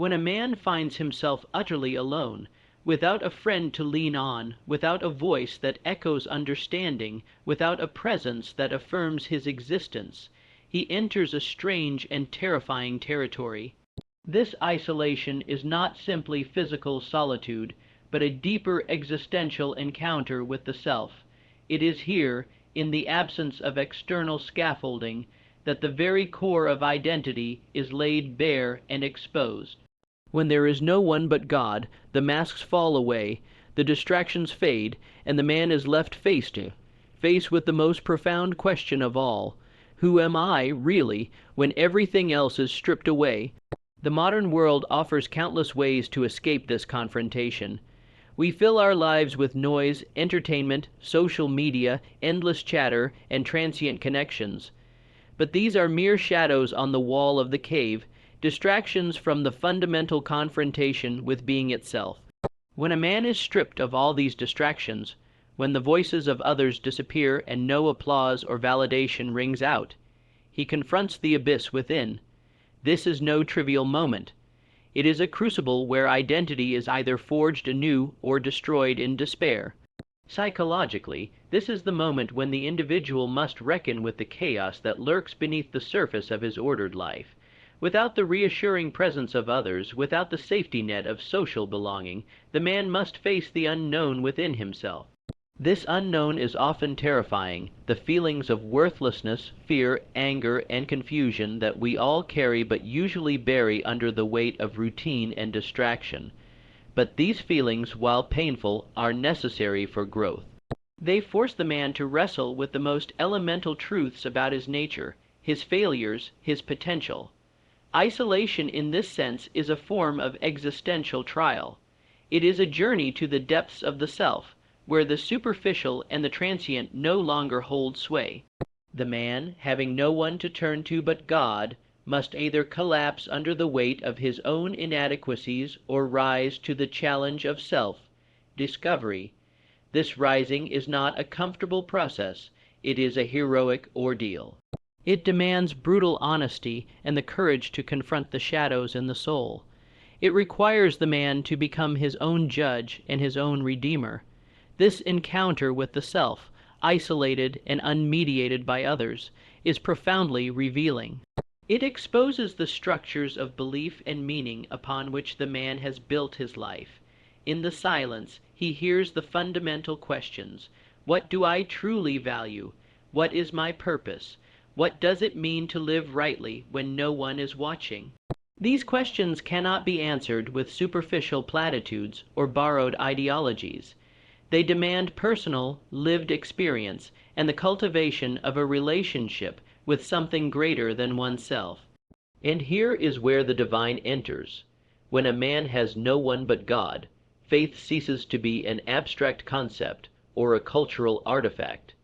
When a man finds himself utterly alone, without a friend to lean on, without a voice that echoes understanding, without a presence that affirms his existence, he enters a strange and terrifying territory. This isolation is not simply physical solitude, but a deeper existential encounter with the self. It is here, in the absence of external scaffolding, that the very core of identity is laid bare and exposed. When there is no one but God, the masks fall away, the distractions fade, and the man is left face with the most profound question of all: who am I, really, when everything else is stripped away? The modern world offers countless ways to escape this confrontation. We fill our lives with noise, entertainment, social media, endless chatter, and transient connections. But these are mere shadows on the wall of the cave, distractions from the fundamental confrontation with being itself. When a man is stripped of all these distractions, when the voices of others disappear and no applause or validation rings out, he confronts the abyss within. This is no trivial moment. It is a crucible where identity is either forged anew or destroyed in despair. Psychologically, this is the moment when the individual must reckon with the chaos that lurks beneath the surface of his ordered life. Without the reassuring presence of others, without the safety net of social belonging, the man must face the unknown within himself. This unknown is often terrifying, the feelings of worthlessness, fear, anger, and confusion that we all carry but usually bury under the weight of routine and distraction. But these feelings, while painful, are necessary for growth. They force the man to wrestle with the most elemental truths about his nature, his failures, his potential. Isolation in this sense is a form of existential trial. It is a journey to the depths of the self, where the superficial and the transient no longer hold sway. The man, having no one to turn to but God, must either collapse under the weight of his own inadequacies or rise to the challenge of self-discovery. This rising is not a comfortable process, it is a heroic ordeal. It demands brutal honesty and the courage to confront the shadows in the soul. It requires the man to become his own judge and his own redeemer. This encounter with the self, isolated and unmediated by others, is profoundly revealing. It exposes the structures of belief and meaning upon which the man has built his life. In the silence, he hears the fundamental questions: what do I truly value? What is my purpose? What does it mean to live rightly when no one is watching? These questions cannot be answered with superficial platitudes or borrowed ideologies. They demand personal, lived experience and the cultivation of a relationship with something greater than oneself. And here is where the divine enters. When a man has no one but God, faith ceases to be an abstract concept or a cultural artifact.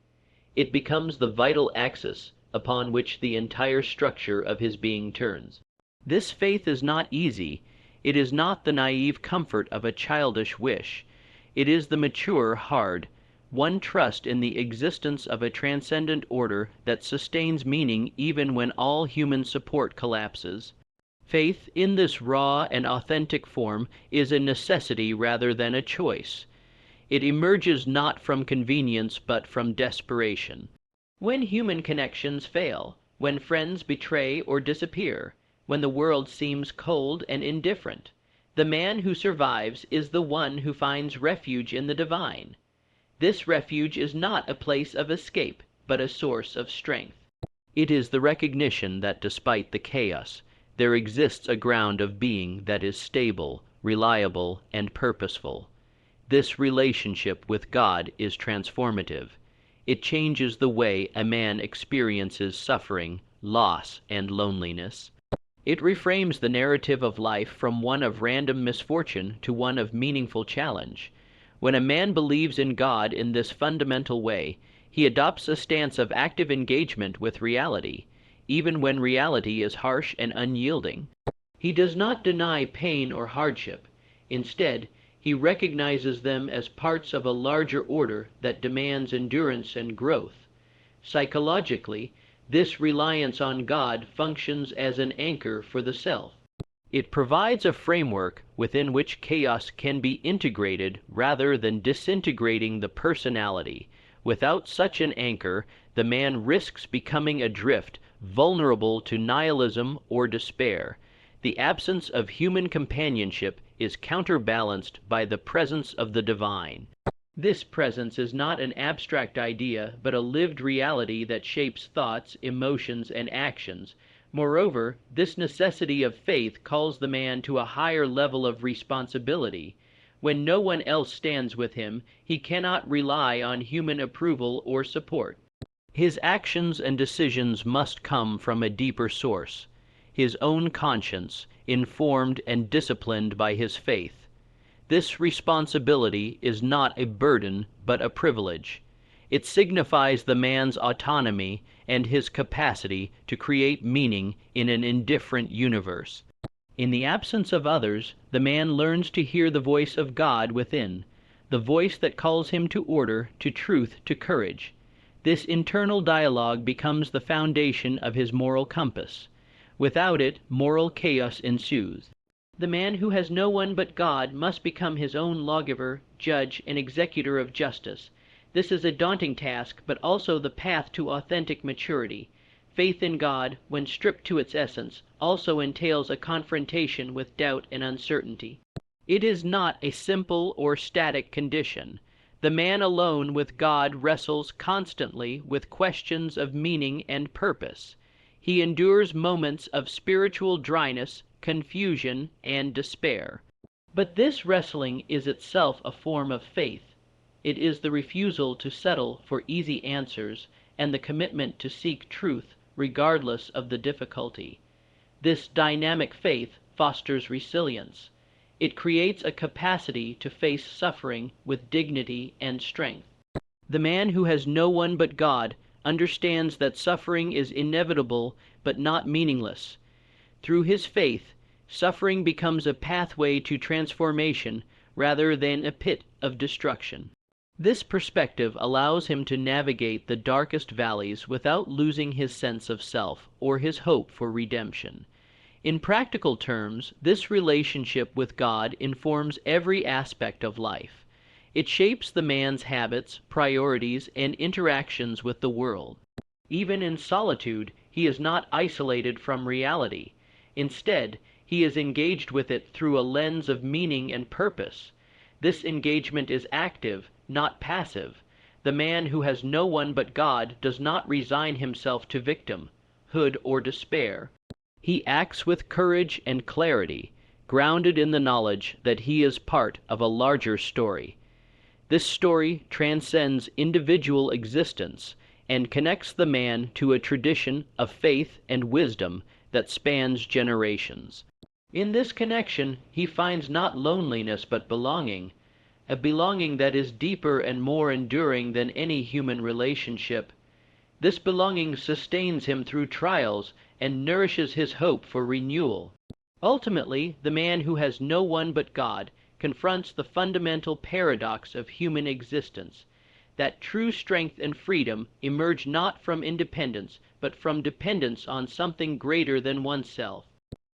It becomes the vital axis upon which the entire structure of his being turns. This faith is not easy. It is not the naive comfort of a childish wish. It is the mature, hard, one trust in the existence of a transcendent order that sustains meaning even when all human support collapses. Faith, in this raw and authentic form, is a necessity rather than a choice. It emerges not from convenience but from desperation. When human connections fail, when friends betray or disappear, when the world seems cold and indifferent, the man who survives is the one who finds refuge in the divine. This refuge is not a place of escape, but a source of strength. It is the recognition that despite the chaos, there exists a ground of being that is stable, reliable, and purposeful. This relationship with God is transformative. It changes the way a man experiences suffering, loss, and loneliness. It reframes the narrative of life from one of random misfortune to one of meaningful challenge. When a man believes in God in this fundamental way, he adopts a stance of active engagement with reality, even when reality is harsh and unyielding. He does not deny pain or hardship. Instead, he recognizes them as parts of a larger order that demands endurance and growth. Psychologically, this reliance on God functions as an anchor for the self. It provides a framework within which chaos can be integrated rather than disintegrating the personality. Without such an anchor, the man risks becoming adrift, vulnerable to nihilism or despair. The absence of human companionship is counterbalanced by the presence of the divine. This presence is not an abstract idea, but a lived reality that shapes thoughts, emotions, and actions. Moreover, this necessity of faith calls the man to a higher level of responsibility. When no one else stands with him, he cannot rely on human approval or support. His actions and decisions must come from a deeper source, his own conscience, informed and disciplined by his faith. This responsibility is not a burden, but a privilege. It signifies the man's autonomy and his capacity to create meaning in an indifferent universe. In the absence of others, the man learns to hear the voice of God within, the voice that calls him to order, to truth, to courage. This internal dialogue becomes the foundation of his moral compass. Without it, moral chaos ensues. The man who has no one but God must become his own lawgiver, judge, and executor of justice. This is a daunting task, but also the path to authentic maturity. Faith in God, when stripped to its essence, also entails a confrontation with doubt and uncertainty. It is not a simple or static condition. The man alone with God wrestles constantly with questions of meaning and purpose. He endures moments of spiritual dryness, confusion, and despair. But this wrestling is itself a form of faith. It is the refusal to settle for easy answers and the commitment to seek truth regardless of the difficulty. This dynamic faith fosters resilience. It creates a capacity to face suffering with dignity and strength. The man who has no one but God understands that suffering is inevitable but not meaningless. Through his faith, suffering becomes a pathway to transformation rather than a pit of destruction. This perspective allows him to navigate the darkest valleys without losing his sense of self or his hope for redemption. In practical terms, this relationship with God informs every aspect of life. It shapes the man's habits, priorities, and interactions with the world. Even in solitude, he is not isolated from reality. Instead, he is engaged with it through a lens of meaning and purpose. This engagement is active, not passive. The man who has no one but God does not resign himself to victimhood or despair. He acts with courage and clarity, grounded in the knowledge that he is part of a larger story. This story transcends individual existence and connects the man to a tradition of faith and wisdom that spans generations. In this connection, he finds not loneliness but belonging, a belonging that is deeper and more enduring than any human relationship. This belonging sustains him through trials and nourishes his hope for renewal. Ultimately, the man who has no one but God confronts the fundamental paradox of human existence, that true strength and freedom emerge not from independence, but from dependence on something greater than oneself.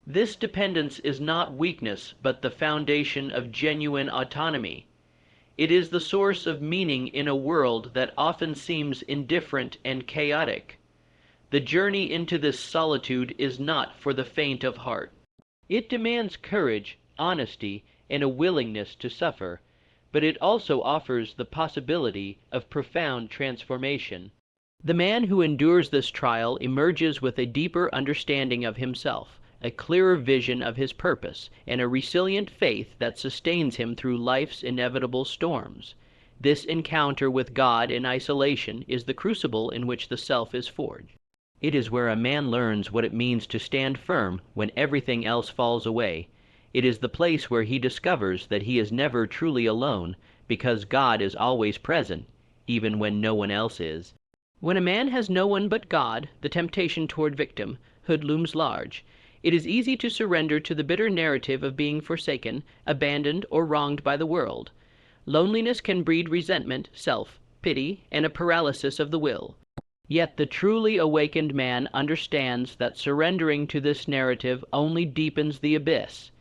This dependence is not weakness, but the foundation of genuine autonomy. It is the source of meaning in a world that often seems indifferent and chaotic. The journey into this solitude is not for the faint of heart. It demands courage, honesty, and a willingness to suffer, but it also offers the possibility of profound transformation. The man who endures this trial emerges with a deeper understanding of himself, a clearer vision of his purpose, and a resilient faith that sustains him through life's inevitable storms. This encounter with God in isolation is the crucible in which the self is forged. It is where a man learns what it means to stand firm when everything else falls away. It is the place where he discovers that he is never truly alone, because God is always present, even when no one else is. When a man has no one but God, the temptation toward victimhood looms large. It is easy to surrender to the bitter narrative of being forsaken, abandoned, or wronged by the world. Loneliness can breed resentment, self-pity, and a paralysis of the will. Yet the truly awakened man understands that surrendering to this narrative only deepens the abyss.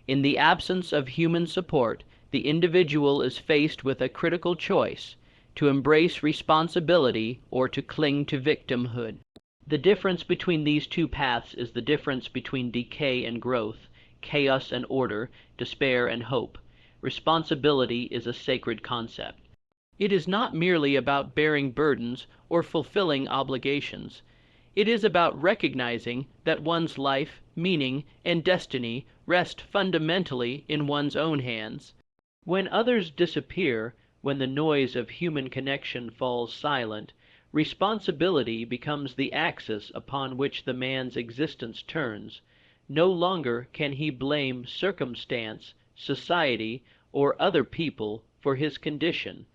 In the absence of human support, the individual is faced with a critical choice: to embrace responsibility or to cling to victimhood. The difference between these two paths is the difference between decay and growth, chaos and order, despair and hope. Responsibility is a sacred concept. It is not merely about bearing burdens or fulfilling obligations. It is about recognizing that one's life, meaning, and destiny rest fundamentally in one's own hands. When others disappear, when the noise of human connection falls silent, responsibility becomes the axis upon which the man's existence turns. No longer can he blame circumstance, society, or other people for his condition.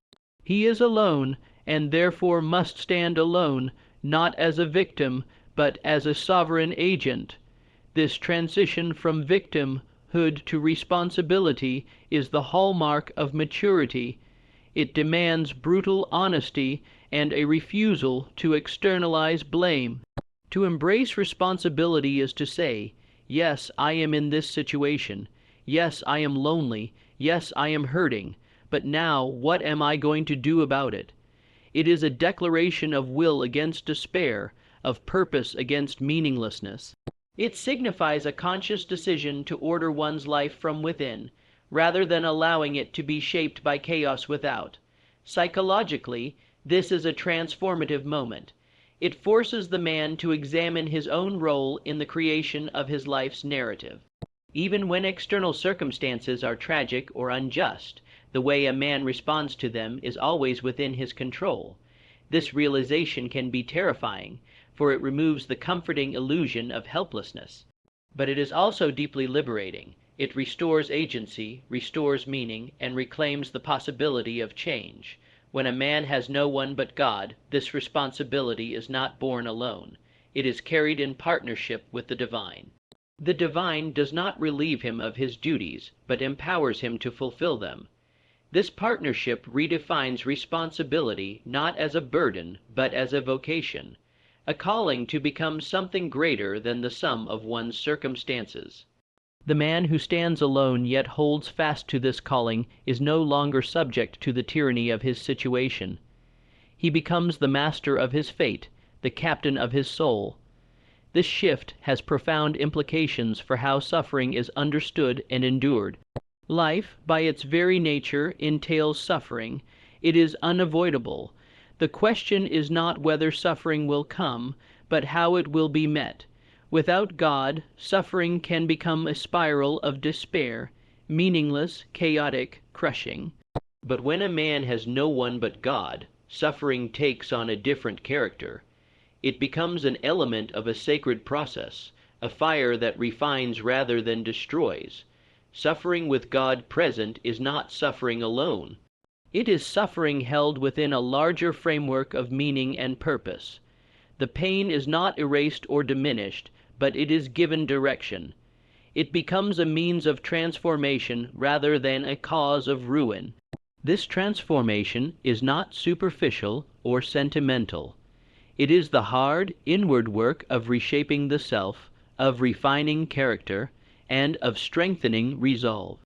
He is alone, and therefore must stand alone, not as a victim, but as a sovereign agent. This transition from victimhood to responsibility is the hallmark of maturity. It demands brutal honesty and a refusal to externalize blame. To embrace responsibility is to say, yes, I am in this situation. Yes, I am lonely. Yes, I am hurting. But now, what am I going to do about it? It is a declaration of will against despair, of purpose against meaninglessness. It signifies a conscious decision to order one's life from within, rather than allowing it to be shaped by chaos without. Psychologically, this is a transformative moment. It forces the man to examine his own role in the creation of his life's narrative. Even when external circumstances are tragic or unjust, the way a man responds to them is always within his control. This realization can be terrifying, for it removes the comforting illusion of helplessness. But it is also deeply liberating. It restores agency, restores meaning, and reclaims the possibility of change. When a man has no one but God, this responsibility is not borne alone. It is carried in partnership with the divine. The divine does not relieve him of his duties, but empowers him to fulfill them. This partnership redefines responsibility not as a burden, but as a vocation, a calling to become something greater than the sum of one's circumstances. The man who stands alone yet holds fast to this calling is no longer subject to the tyranny of his situation. He becomes the master of his fate, the captain of his soul. This shift has profound implications for how suffering is understood and endured. Life, by its very nature, entails suffering. It is unavoidable. The question is not whether suffering will come, but how it will be met. Without God, suffering can become a spiral of despair, meaningless, chaotic, crushing. But when a man has no one but God, suffering takes on a different character. It becomes an element of a sacred process, a fire that refines rather than destroys. Suffering with God present is not suffering alone. It is suffering held within a larger framework of meaning and purpose. The pain is not erased or diminished, but it is given direction. It becomes a means of transformation rather than a cause of ruin. This transformation is not superficial or sentimental. It is the hard, inward work of reshaping the self, of refining character, and of strengthening resolve.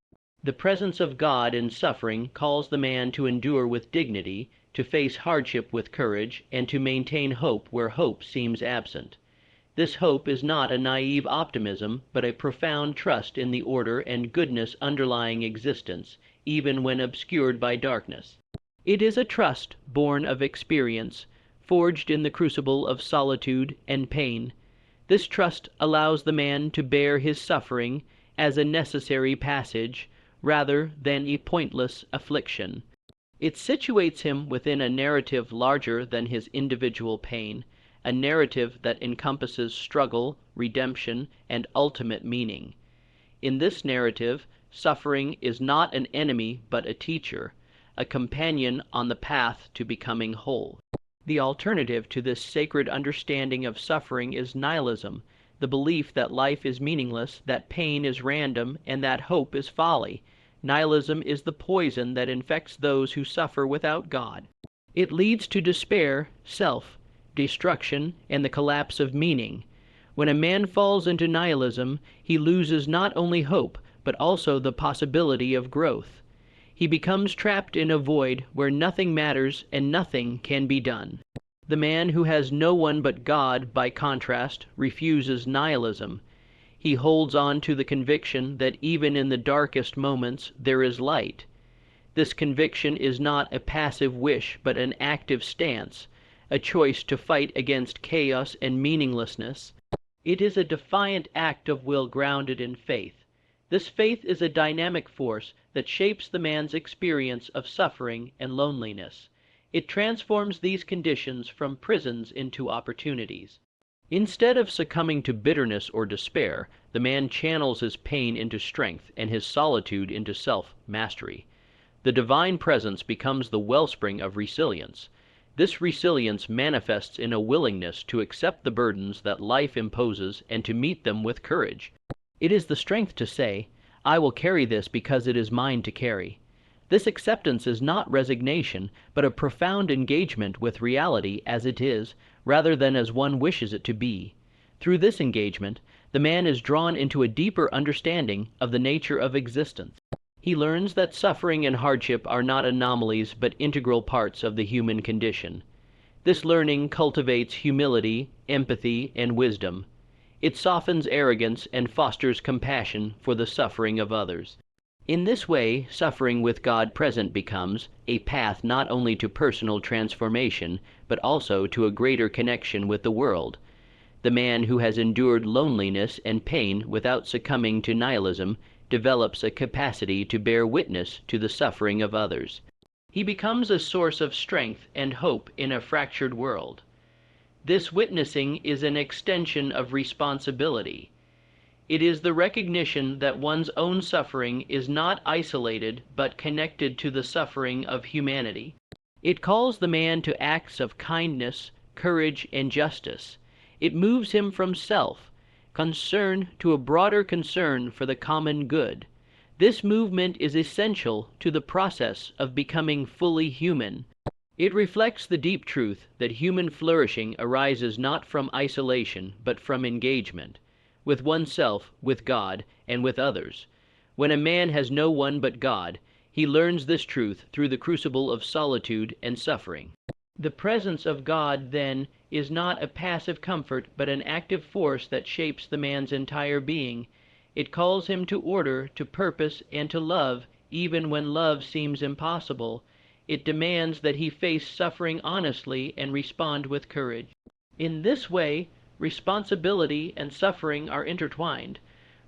The presence of God in suffering calls the man to endure with dignity, to face hardship with courage, and to maintain hope where hope seems absent. This hope is not a naive optimism, but a profound trust in the order and goodness underlying existence, even when obscured by darkness. It is a trust born of experience, forged in the crucible of solitude and pain. This trust allows the man to bear his suffering as a necessary passage, rather than a pointless affliction. It situates him within a narrative larger than his individual pain, a narrative that encompasses struggle, redemption, and ultimate meaning. In this narrative, suffering is not an enemy but a teacher, a companion on the path to becoming whole. The alternative to this sacred understanding of suffering is nihilism, the belief that life is meaningless, that pain is random, and that hope is folly. Nihilism is the poison that infects those who suffer without God. It leads to despair, self, destruction, and the collapse of meaning. When a man falls into nihilism, he loses not only hope, but also the possibility of growth. He becomes trapped in a void where nothing matters and nothing can be done. The man who has no one but God, by contrast, refuses nihilism. He holds on to the conviction that even in the darkest moments there is light. This conviction is not a passive wish, but an active stance, a choice to fight against chaos and meaninglessness. It is a defiant act of will grounded in faith. This faith is a dynamic force that shapes the man's experience of suffering and loneliness. It transforms these conditions from prisons into opportunities. Instead of succumbing to bitterness or despair, the man channels his pain into strength and his solitude into self-mastery. The divine presence becomes the wellspring of resilience. This resilience manifests in a willingness to accept the burdens that life imposes and to meet them with courage. It is the strength to say, "I will carry this because it is mine to carry." This acceptance is not resignation, but a profound engagement with reality as it is, rather than as one wishes it to be. Through this engagement, the man is drawn into a deeper understanding of the nature of existence. He learns that suffering and hardship are not anomalies but integral parts of the human condition. This learning cultivates humility, empathy, and wisdom. It softens arrogance and fosters compassion for the suffering of others. In this way, suffering with God present becomes a path not only to personal transformation, but also to a greater connection with the world. The man who has endured loneliness and pain without succumbing to nihilism develops a capacity to bear witness to the suffering of others. He becomes a source of strength and hope in a fractured world. This witnessing is an extension of responsibility. It is the recognition that one's own suffering is not isolated but connected to the suffering of humanity. It calls the man to acts of kindness, courage, and justice. It moves him from self-concern to a broader concern for the common good. This movement is essential to the process of becoming fully human. It reflects the deep truth that human flourishing arises not from isolation, but from engagement, with oneself, with God, and with others. When a man has no one but God, he learns this truth through the crucible of solitude and suffering. The presence of God, then, is not a passive comfort, but an active force that shapes the man's entire being. It calls him to order, to purpose, and to love, even when love seems impossible. It demands that he face suffering honestly and respond with courage. In this way, responsibility and suffering are intertwined.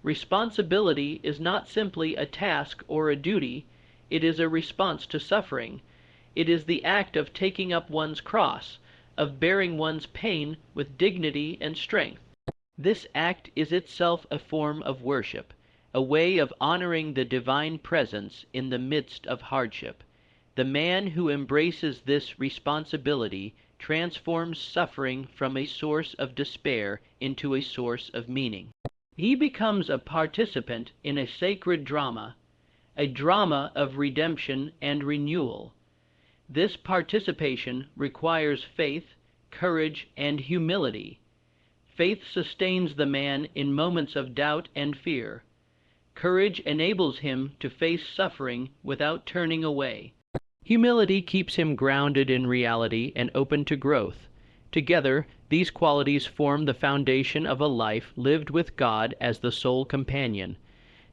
Responsibility is not simply a task or a duty, it is a response to suffering. It is the act of taking up one's cross, of bearing one's pain with dignity and strength. This act is itself a form of worship, a way of honoring the divine presence in the midst of hardship. The man who embraces this responsibility transforms suffering from a source of despair into a source of meaning. He becomes a participant in a sacred drama, a drama of redemption and renewal. This participation requires faith, courage, and humility. Faith sustains the man in moments of doubt and fear. Courage enables him to face suffering without turning away. Humility keeps him grounded in reality and open to growth. Together, these qualities form the foundation of a life lived with God as the sole companion.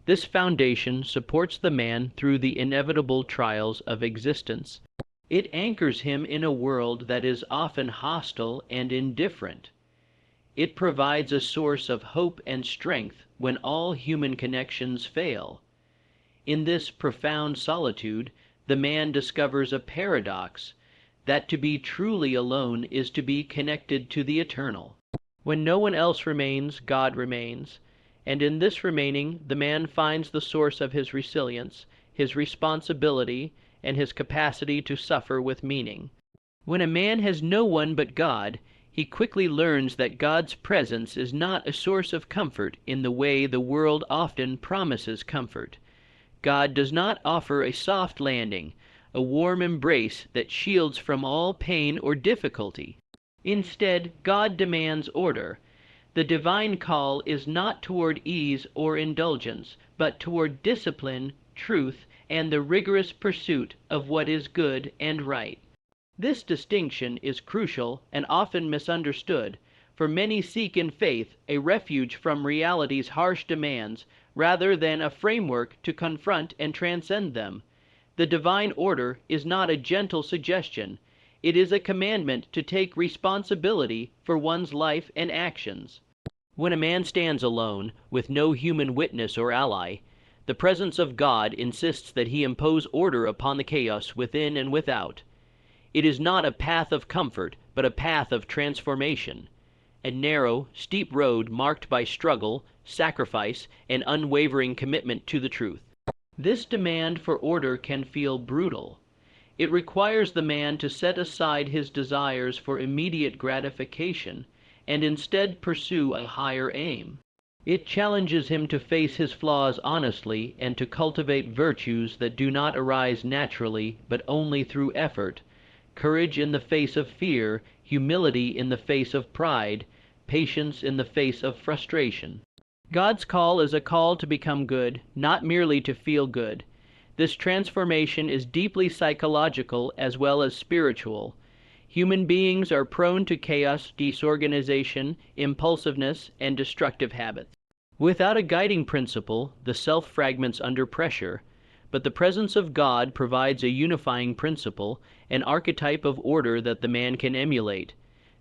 This foundation supports the man through the inevitable trials of existence. It anchors him in a world that is often hostile and indifferent. It provides a source of hope and strength when all human connections fail. In this profound solitude, the man discovers a paradox, that to be truly alone is to be connected to the eternal. When no one else remains, God remains, and in this remaining, the man finds the source of his resilience, his responsibility, and his capacity to suffer with meaning. When a man has no one but God, he quickly learns that God's presence is not a source of comfort in the way the world often promises comfort. God does not offer a soft landing, a warm embrace that shields from all pain or difficulty. Instead, God demands order. The divine call is not toward ease or indulgence, but toward discipline, truth, and the rigorous pursuit of what is good and right. This distinction is crucial and often misunderstood, for many seek in faith a refuge from reality's harsh demands rather than a framework to confront and transcend them. The divine order is not a gentle suggestion. It is a commandment to take responsibility for one's life and actions. When a man stands alone, with no human witness or ally, the presence of God insists that he impose order upon the chaos within and without. It is not a path of comfort, but a path of transformation. A narrow, steep road marked by struggle, sacrifice, and unwavering commitment to the truth. This demand for order can feel brutal. It requires the man to set aside his desires for immediate gratification and instead pursue a higher aim. It challenges him to face his flaws honestly and to cultivate virtues that do not arise naturally but only through effort: courage in the face of fear, humility in the face of pride, patience in the face of frustration. God's call is a call to become good, not merely to feel good. This transformation is deeply psychological as well as spiritual. Human beings are prone to chaos, disorganization, impulsiveness, and destructive habits. Without a guiding principle, the self fragments under pressure, but the presence of God provides a unifying principle, an archetype of order that the man can emulate.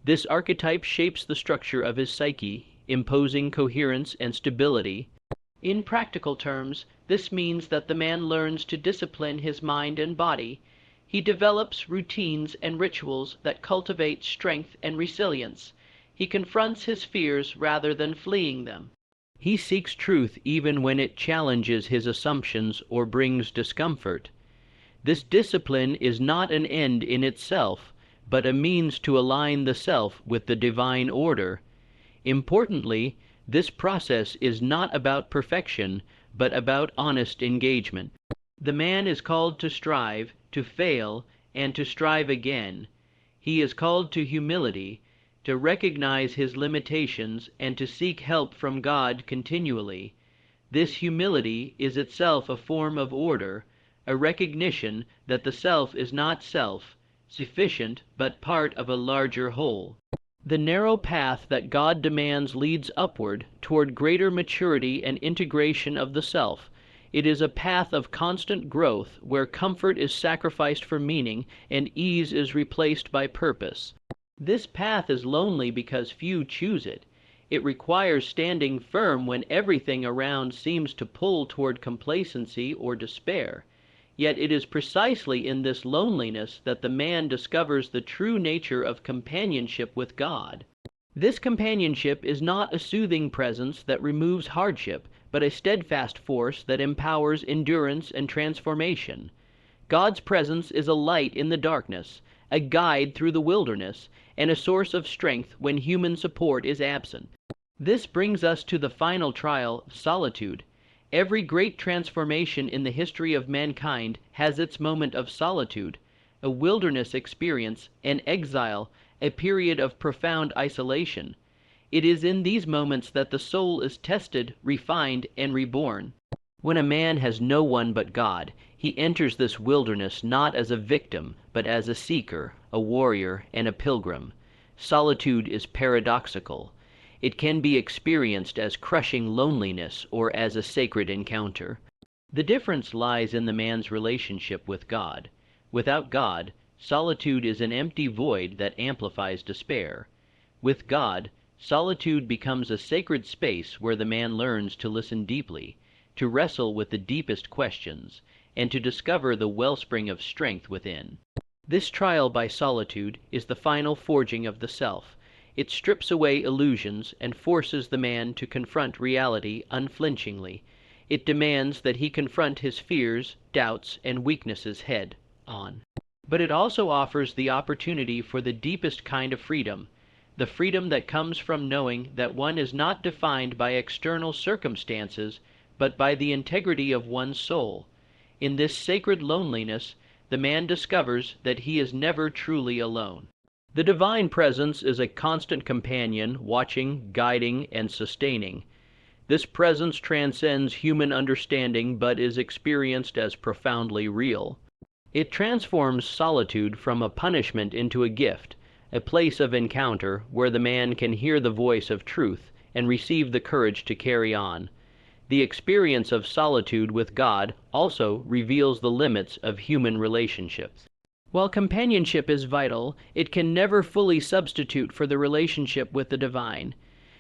This archetype shapes the structure of his psyche, imposing coherence and stability. In practical terms, this means that the man learns to discipline his mind and body. He develops routines and rituals that cultivate strength and resilience. He confronts his fears rather than fleeing them. He seeks truth even when it challenges his assumptions or brings discomfort. This discipline is not an end in itself, but a means to align the self with the divine order. Importantly, this process is not about perfection, but about honest engagement. The man is called to strive, to fail, and to strive again. He is called to humility, to recognize his limitations, and to seek help from God continually. This humility is itself a form of order, a recognition that the self is not self-sufficient, but part of a larger whole. The narrow path that God demands leads upward toward greater maturity and integration of the self. It is a path of constant growth where comfort is sacrificed for meaning and ease is replaced by purpose. This path is lonely because few choose it. It requires standing firm when everything around seems to pull toward complacency or despair. Yet it is precisely in this loneliness that the man discovers the true nature of companionship with God. This companionship is not a soothing presence that removes hardship, but a steadfast force that empowers endurance and transformation. God's presence is a light in the darkness, a guide through the wilderness, and a source of strength when human support is absent. This brings us to the final trial, solitude. Every great transformation in the history of mankind has its moment of solitude, a wilderness experience, an exile, a period of profound isolation. It is in these moments that the soul is tested, refined, and reborn. When a man has no one but God, he enters this wilderness not as a victim, but as a seeker, a warrior, and a pilgrim. Solitude is paradoxical. It can be experienced as crushing loneliness or as a sacred encounter. The difference lies in the man's relationship with God. Without God, solitude is an empty void that amplifies despair. With God, solitude becomes a sacred space where the man learns to listen deeply, to wrestle with the deepest questions, and to discover the wellspring of strength within. This trial by solitude is the final forging of the self. It strips away illusions and forces the man to confront reality unflinchingly. It demands that he confront his fears, doubts, and weaknesses head on. But it also offers the opportunity for the deepest kind of freedom, the freedom that comes from knowing that one is not defined by external circumstances, but by the integrity of one's soul. In this sacred loneliness, the man discovers that he is never truly alone. The divine presence is a constant companion, watching, guiding, and sustaining. This presence transcends human understanding but is experienced as profoundly real. It transforms solitude from a punishment into a gift, a place of encounter where the man can hear the voice of truth and receive the courage to carry on. The experience of solitude with God also reveals the limits of human relationships. While companionship is vital, it can never fully substitute for the relationship with the divine.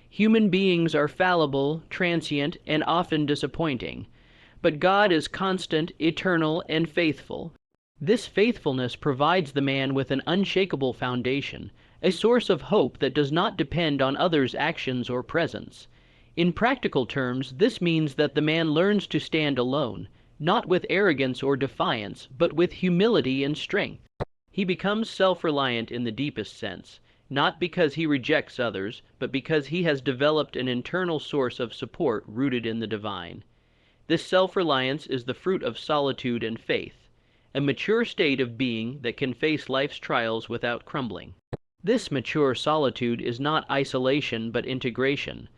Human beings are fallible, transient, and often disappointing. But God is constant, eternal, and faithful. This faithfulness provides the man with an unshakable foundation, a source of hope that does not depend on others' actions or presence. In practical terms, this means that the man learns to stand alone, not with arrogance or defiance, but with humility and strength. He becomes self-reliant in the deepest sense, not because he rejects others, but because he has developed an internal source of support rooted in the divine. This self-reliance is the fruit of solitude and faith, a mature state of being that can face life's trials without crumbling. This mature solitude is not isolation but integration.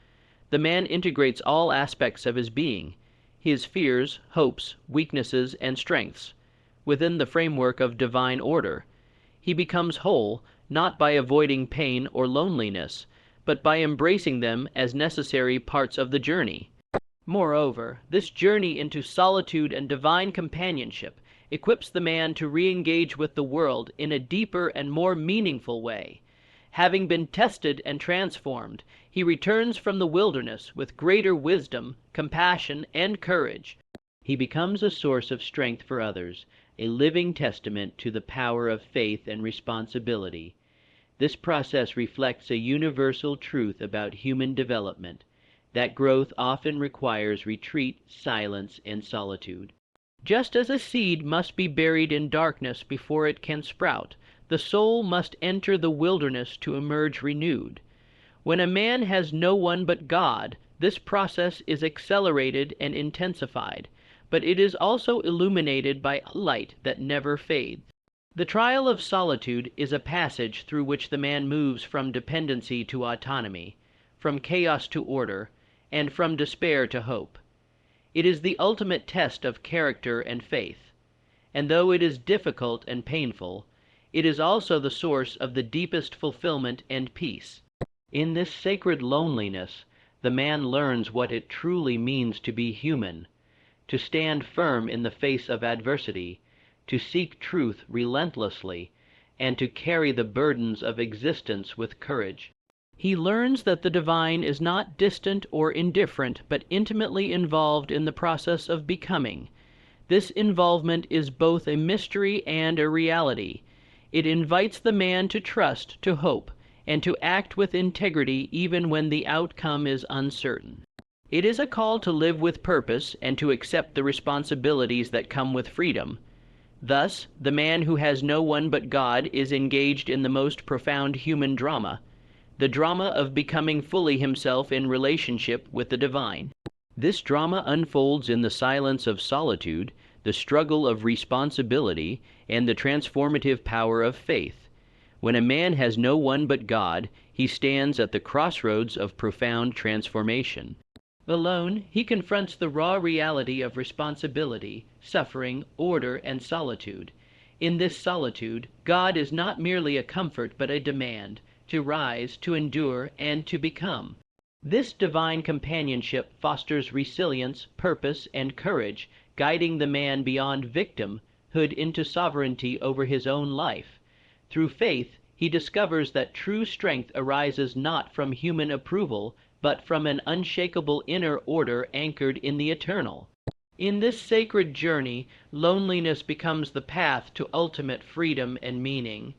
The man integrates all aspects of his being, his fears, hopes, weaknesses, and strengths, within the framework of divine order. He becomes whole, not by avoiding pain or loneliness, but by embracing them as necessary parts of the journey. Moreover, this journey into solitude and divine companionship equips the man to re-engage with the world in a deeper and more meaningful way. Having been tested and transformed, he returns from the wilderness with greater wisdom, compassion, and courage. He becomes a source of strength for others, a living testament to the power of faith and responsibility. This process reflects a universal truth about human development, that growth often requires retreat, silence, and solitude. Just as a seed must be buried in darkness before it can sprout, the soul must enter the wilderness to emerge renewed. When a man has no one but God, this process is accelerated and intensified, but it is also illuminated by a light that never fades. The trial of solitude is a passage through which the man moves from dependency to autonomy, from chaos to order, and from despair to hope. It is the ultimate test of character and faith, and though it is difficult and painful, it is also the source of the deepest fulfillment and peace. In this sacred loneliness, the man learns what it truly means to be human, to stand firm in the face of adversity, to seek truth relentlessly, and to carry the burdens of existence with courage. He learns that the divine is not distant or indifferent, but intimately involved in the process of becoming. This involvement is both a mystery and a reality. It invites the man to trust, to hope, and to act with integrity even when the outcome is uncertain. It is a call to live with purpose and to accept the responsibilities that come with freedom. Thus, the man who has no one but God is engaged in the most profound human drama, the drama of becoming fully himself in relationship with the divine. This drama unfolds in the silence of solitude, the struggle of responsibility, and the transformative power of faith. When a man has no one but God, he stands at the crossroads of profound transformation. Alone, he confronts the raw reality of responsibility, suffering, order, and solitude. In this solitude, God is not merely a comfort but a demand, to rise, to endure, and to become. This divine companionship fosters resilience, purpose, and courage, guiding the man beyond victimhood into sovereignty over his own life. Through faith, he discovers that true strength arises not from human approval, but from an unshakable inner order anchored in the eternal. In this sacred journey, loneliness becomes the path to ultimate freedom and meaning.